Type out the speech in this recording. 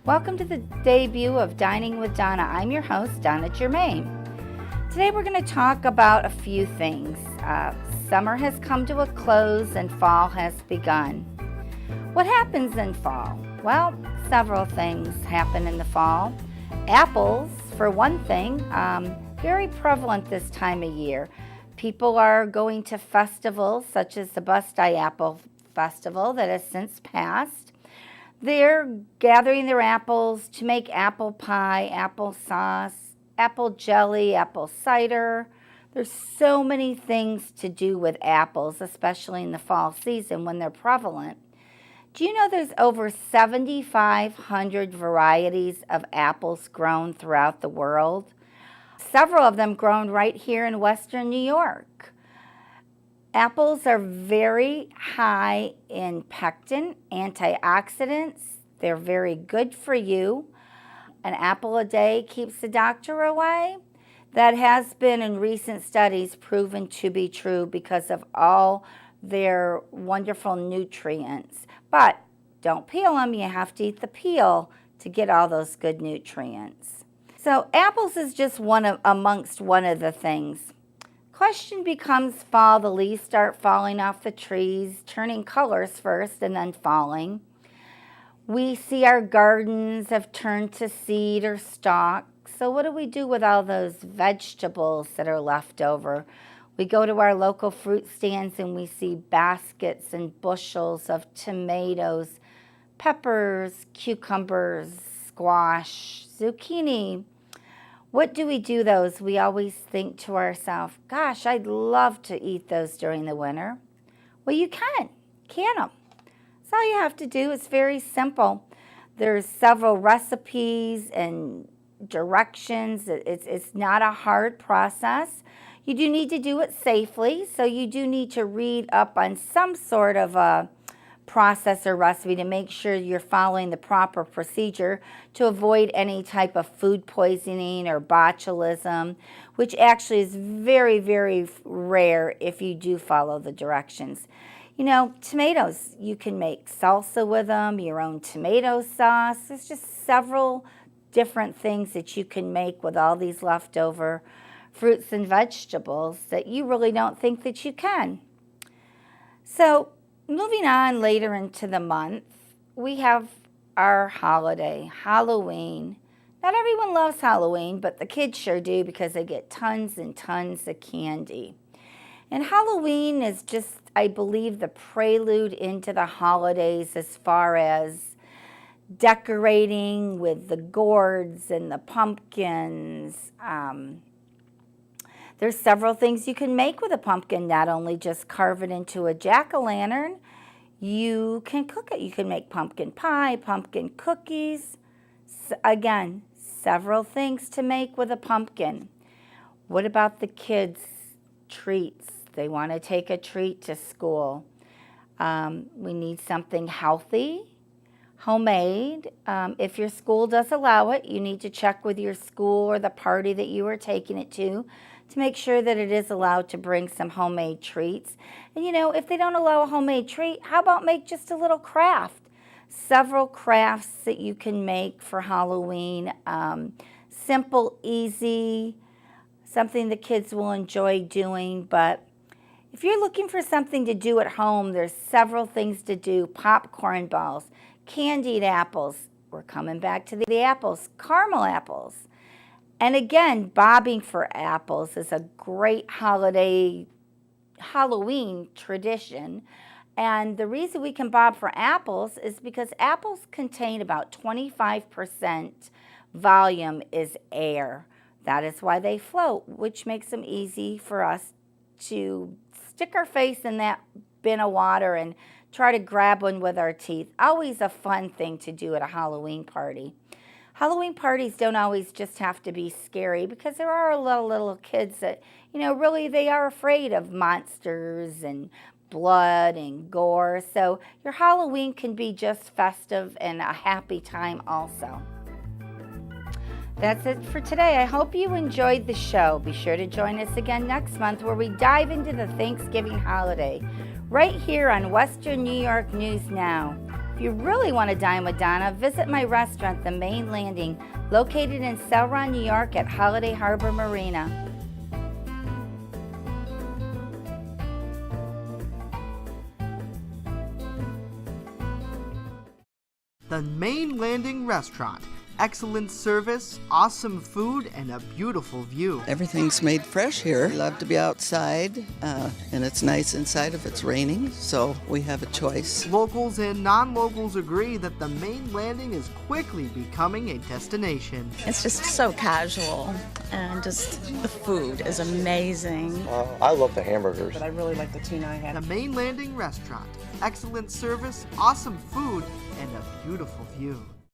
Welcome to the debut of Dining with Donna. I'm your host, Donna Germain. Today we're going to talk about a few things. Summer has come to a close and fall has begun. What happens in fall? Well, several things happen in the fall. Apples, for one thing, very prevalent this time of year. People are going to festivals such as the Bust-Eye Apple Festival that has since passed. They're gathering their apples to make apple pie, apple sauce, apple jelly, apple cider. There's so many things to do with apples, especially in the fall season when they're prevalent. Do you know there's over 7,500 varieties of apples grown throughout the world? Several of them grown right here in Western New York. Apples are very high in pectin, antioxidants. They're very good for you. An apple a day keeps the doctor away. That has been in recent studies proven to be true because of all their wonderful nutrients. But don't peel them. You have to eat the peel to get all those good nutrients. So apples is just amongst one of the things. Question becomes fall, the leaves start falling off the trees, turning colors first and then falling. We see our gardens have turned to seed or stalk. So what do we do with all those vegetables that are left over? We go to our local fruit stands and we see baskets and bushels of tomatoes, peppers, cucumbers, squash, zucchini. What do we do those? We always think to ourselves, gosh, I'd love to eat those during the winter. Well, you can them. So all you have to do is very simple. There's several recipes and directions. It's not a hard process. You do need to do it safely, so you do need to read up on some sort of a process or recipe to make sure you're following the proper procedure to avoid any type of food poisoning or botulism, which actually is very, very rare if you do follow the directions. You know, tomatoes, you can make salsa with them, your own tomato sauce. There's just several different things that you can make with all these leftover fruits and vegetables that you really don't think that you can. So moving on later into the month, we have our holiday, Halloween. Not everyone loves Halloween, but the kids sure do because they get tons and tons of candy. And Halloween is just, I believe, the prelude into the holidays as far as decorating with the gourds and the pumpkins. There's several things you can make with a pumpkin, not only just carve it into a jack-o'-lantern, you can cook it. You can make pumpkin pie, pumpkin cookies. Again, several things to make with a pumpkin. What about the kids' treats? They want to take a treat to school. We need something healthy, homemade. If your school does allow it, you need to check with your school or the party that you are taking it to make sure that it is allowed to bring some homemade treats. And you know, if they don't allow a homemade treat, how about make just a little craft? Several crafts that you can make for Halloween. Simple, easy, something the kids will enjoy doing. But if you're looking for something to do at home, there's several things to do. Popcorn balls, candied apples. We're coming back to the apples, caramel apples. And again, bobbing for apples is a great Halloween tradition. And the reason we can bob for apples is because apples contain about 25% volume is air. That is why they float, which makes them easy for us to stick our face in that bin of water and try to grab one with our teeth. Always a fun thing to do at a Halloween party. Halloween parties don't always just have to be scary because there are a lot of little kids that, you know, really they are afraid of monsters and blood and gore. So your Halloween can be just festive and a happy time also. That's it for today. I hope you enjoyed the show. Be sure to join us again next month where we dive into the Thanksgiving holiday right here on Western New York News Now. If you really want to dine with Donna, visit my restaurant, The Main Landing, located in Selron, New York at Holiday Harbor Marina. The Main Landing Restaurant. Excellent service, awesome food, and a beautiful view. Everything's made fresh here. We love to be outside, and it's nice inside if it's raining, so we have a choice. Locals and non-locals agree that the Main Landing is quickly becoming a destination. It's just so casual, and just the food is amazing. I love the hamburgers. But I really like the tuna I had. The Main Landing Restaurant. Excellent service, awesome food, and a beautiful view.